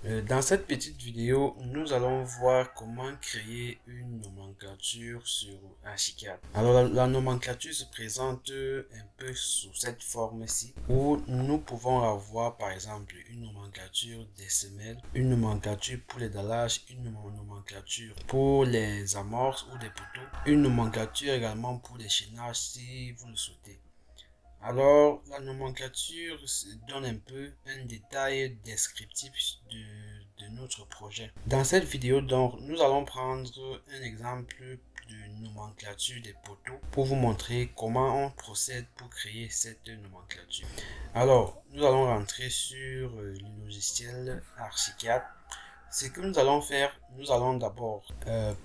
Dans cette petite vidéo, nous allons voir comment créer une nomenclature sur Archicad. Alors la nomenclature se présente un peu sous cette forme-ci, où nous pouvons avoir par exemple une nomenclature des semelles, une nomenclature pour les dallages, une nomenclature pour les amorces ou des poteaux, une nomenclature également pour les chaînages si vous le souhaitez. Alors, la nomenclature donne un peu un détail descriptif de notre projet. Dans cette vidéo, donc, nous allons prendre un exemple de nomenclature des poteaux pour vous montrer comment on procède pour créer cette nomenclature. Alors, nous allons rentrer sur le logiciel Archicad. Ce que nous allons faire, nous allons d'abord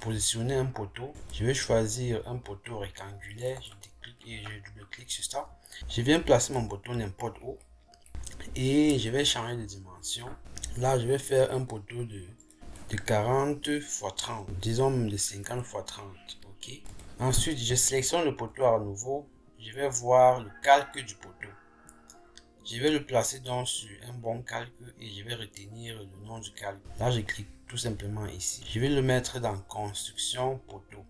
positionner un poteau. Je vais choisir un poteau rectangulaire, je déclique et je double-clique sur ça. Je viens placer mon poteau n'importe où et je vais changer de dimension. Là, je vais faire un poteau de 40 x 30, disons même de 50 x 30. Ok. Ensuite, je sélectionne le poteau à nouveau. Je vais voir le calque du poteau. Je vais le placer donc sur un bon calque et je vais retenir le nom du calque. Là, je clique tout simplement ici. Je vais le mettre dans construction poteau.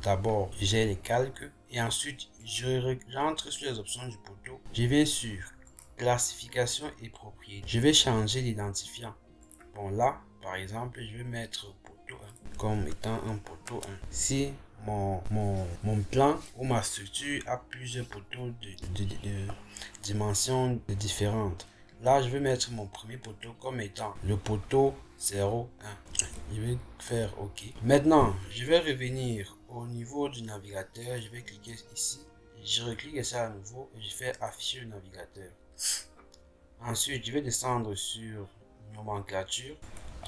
D'abord, j'ai les calques et ensuite, j'entre sur les options du poteau. Je vais sur classification et propriété. Je vais changer l'identifiant. Bon, là, par exemple, je vais mettre poteau 1 comme étant un poteau 1. Si mon plan ou ma structure a plusieurs poteaux de dimensions différentes, là, je vais mettre mon premier poteau comme étant le poteau 0, 1. Je vais faire OK. Maintenant, je vais revenir au niveau du navigateur. Je vais cliquer ici. Je reclique ça à nouveau et je fais afficher le navigateur. Ensuite, je vais descendre sur nomenclature.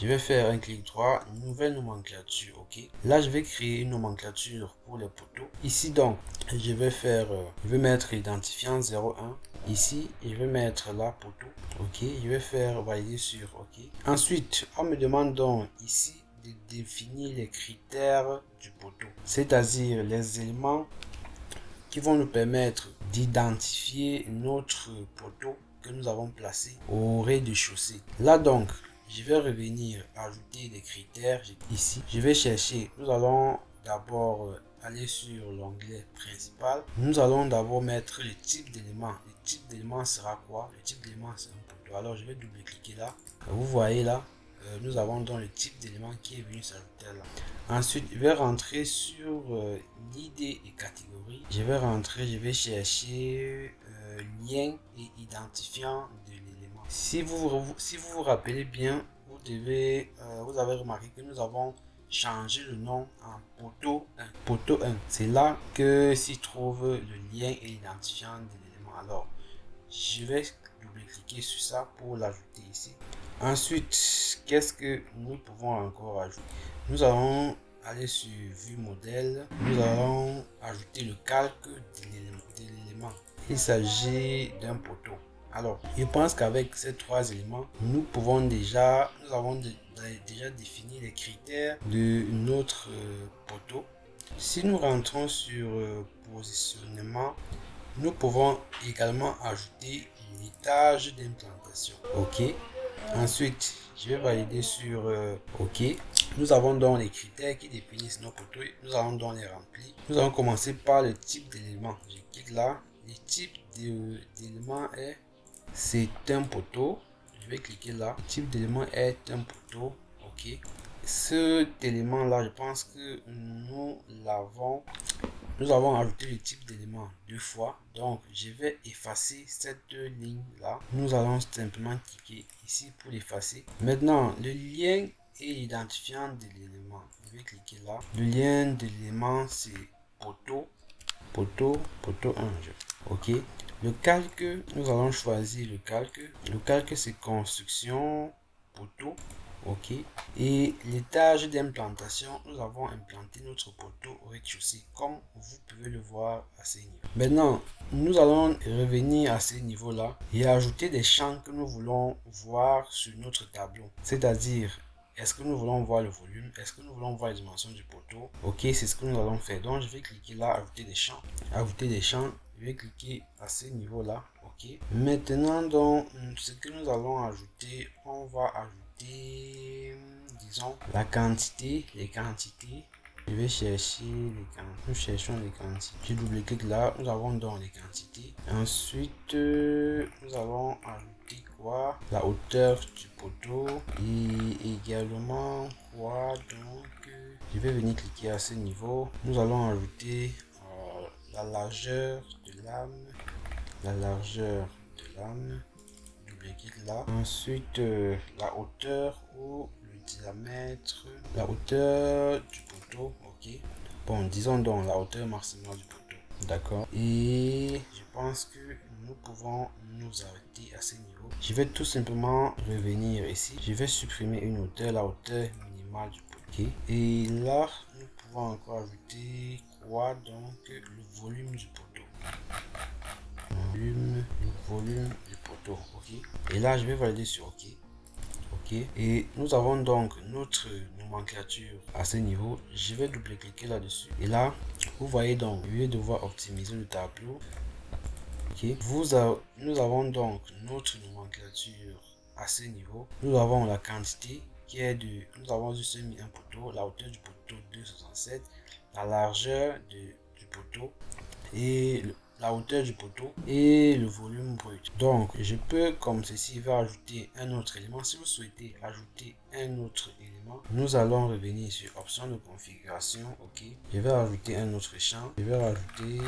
Je vais faire un clic droit, nouvelle nomenclature, ok. Là, je vais créer une nomenclature pour les poteaux. Ici donc, je vais mettre l'identifiant 01 ici et je vais mettre là poteau, ok. Je vais faire valider sur ok. Ensuite, on me demande donc ici de définir les critères du poteau, c'est-à-dire les éléments qui vont nous permettre d'identifier notre poteau que nous avons placé au rez-de-chaussée. Là donc, je vais revenir ajouter des critères ici. Je vais chercher, nous allons d'abord aller sur l'onglet principal. Nous allons d'abord mettre le type d'élément. Le type d'élément sera quoi? Le type d'élément c'est un poteau. Alors je vais double-cliquer là. Vous voyez là, nous avons donc le type d'élément qui est venu s'ajouter là. Ensuite, je vais rentrer sur l'idée et catégorie. Je vais chercher lien et identifiant de l'élément. Si vous vous rappelez bien, vous avez remarqué que nous avons changé le nom en poteau 1. Poteau 1, c'est là que s'y trouve le lien et l'identifiant de l'élément. Alors, je vais double-cliquer sur ça pour l'ajouter ici. Ensuite, qu'est-ce que nous pouvons encore ajouter? Nous allons aller sur vue modèle. Nous allons ajouter le calque de l'élément. Il s'agit d'un poteau. Alors, je pense qu'avec ces trois éléments, nous avons déjà défini les critères de notre poteau. Si nous rentrons sur positionnement, nous pouvons également ajouter l'étage d'implantation. OK. Ensuite, je vais valider sur OK. Nous avons donc les critères qui définissent nos poteaux. Nous allons donc les remplir. Nous allons commencer par le type d'élément. Je clique là. Le type d'élément c'est un poteau. Je vais cliquer là. Le type d'élément est un poteau. OK. Cet élément là, je pense que nous avons ajouté le type d'élément deux fois. Donc, je vais effacer cette ligne là. Nous allons simplement cliquer ici pour l'effacer. Maintenant, le lien et l'identifiant de l'élément. Je vais cliquer là. Le lien de l'élément, c'est poteau 1. OK. Le calque, nous allons choisir le calque. Le calque, c'est construction poteau. OK. Et l'étage d'implantation, nous avons implanté notre poteau au rez-de-chaussée, comme vous pouvez le voir à ce niveau. Maintenant, nous allons revenir à ce niveau-là et ajouter des champs que nous voulons voir sur notre tableau. C'est-à-dire, est-ce que nous voulons voir le volume? Est-ce que nous voulons voir les dimensions du poteau? OK, c'est ce que nous allons faire. Donc, je vais cliquer là, ajouter des champs. Ajouter des champs. Je vais cliquer à ce niveau-là. OK. Maintenant, donc, ce que nous allons ajouter, on va ajouter ajouter, disons, la quantité, les quantités. Je vais chercher les quantités. Nous cherchons les quantités. Je double-clique là. Nous avons donc les quantités. Ensuite, nous allons ajouter quoi? La hauteur du poteau. Et également quoi? Donc, je vais venir cliquer à ce niveau. Nous allons ajouter la largeur de lame. La largeur de lame. Double-clique là. Ensuite, la hauteur ou le diamètre. La hauteur du poteau. Ok. Bon, disons donc la hauteur maximale du poteau. D'accord. Et je pense que nous pouvons nous arrêter à ce niveau. Je vais tout simplement revenir ici. Je vais supprimer une hauteur, la hauteur minimale du poteau. Okay. Et là, nous pouvons encore ajouter quoi? Donc, le volume du poteau. Le volume du poteau. Ok. Et là, je vais valider sur OK. Ok. Et nous avons donc notre nomenclature à ce niveau. Je vais double-cliquer là-dessus. Et là, vous voyez donc, je vais devoir optimiser le tableau. Ok. Nous avons donc notre nomenclature à ce niveau. Nous avons la quantité qui est de... Nous avons juste mis un poteau, la hauteur du poteau 2,67, la largeur du poteau et la hauteur du poteau et le volume brut. Donc je peux comme ceci ajouter un autre élément. Si vous souhaitez ajouter un autre élément, nous allons revenir sur option de configuration. Ok, je vais ajouter un autre champ. Je vais rajouter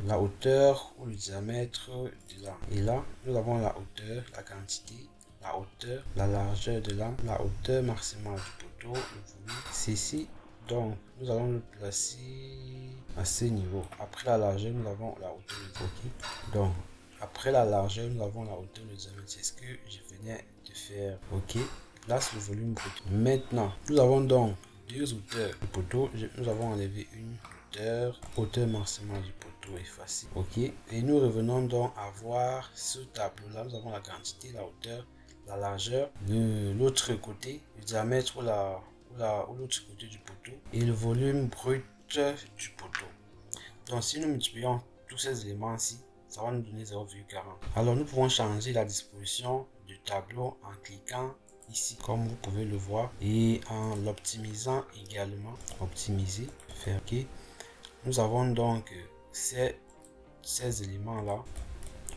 la hauteur ou le diamètre de lame. Et là nous avons la hauteur, la quantité, la hauteur, la largeur de lame, la hauteur maximale du poteau, le volume. Ceci donc, nous allons le placer à ce niveau. Après la largeur, nous avons la hauteur de diamètre. Donc, après la largeur, nous avons la hauteur de diamètre. C'est ce que je venais de faire. Ok. Place le volume brut. Maintenant, nous avons donc deux hauteurs du poteau. Nous avons enlevé une hauteur maximale du poteau effacée. Ok. Et nous revenons donc à voir ce tableau-là. Nous avons la quantité, la hauteur, la largeur, l'autre côté, le diamètre ou l'autre côté du poteau et le volume brut du poteau. Donc si nous multiplions tous ces éléments-ci, ça va nous donner 0,40. Alors nous pouvons changer la disposition du tableau en cliquant ici comme vous pouvez le voir et en l'optimisant également. Optimiser, faire OK. Nous avons donc ces éléments là.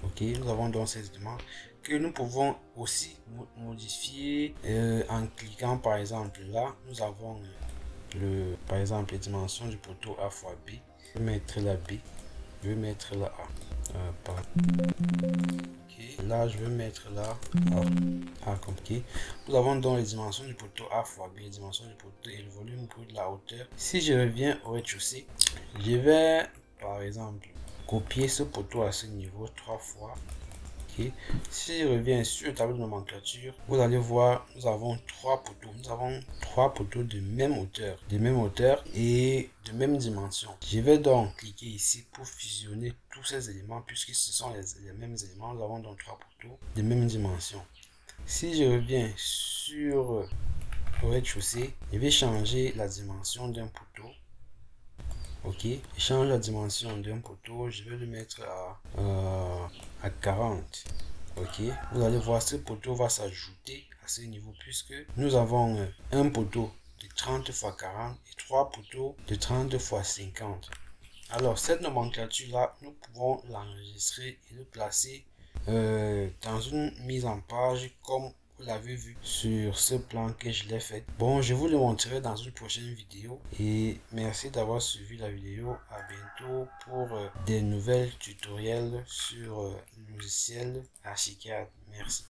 Ok, nous avons donc ces éléments que nous pouvons aussi modifier en cliquant par exemple là. Nous avons par exemple les dimensions du poteau A fois B. Je vais mettre la B, je vais mettre la A. Ok, là je vais mettre là A comme OK. Nous avons donc les dimensions du poteau A fois B, les dimensions du poteau et le volume brut de la hauteur. Si je reviens au rez-de-chaussée, je vais par exemple copier ce poteau à ce niveau 3 fois. Okay. Si je reviens sur le tableau de nomenclature, vous allez voir, nous avons trois poteaux. Nous avons trois poteaux de même hauteur et de même dimension. Je vais donc cliquer ici pour fusionner tous ces éléments puisque ce sont les mêmes éléments. Nous avons donc trois poteaux de même dimension. Si je reviens sur le rez-de-chaussée, je vais changer la dimension d'un poteau. Ok, je change la dimension d'un poteau, je vais le mettre à 40. Ok, vous allez voir, ce poteau va s'ajouter à ce niveau puisque nous avons un poteau de 30 x 40 et trois poteaux de 30 x 50. Alors cette nomenclature là, nous pouvons l'enregistrer et le placer dans une mise en page comme vous l'avez vu sur ce plan que je l'ai fait. Bon, je vous le montrerai dans une prochaine vidéo et merci d'avoir suivi la vidéo. À bientôt pour des nouvelles tutoriels sur le logiciel Archicad. Merci.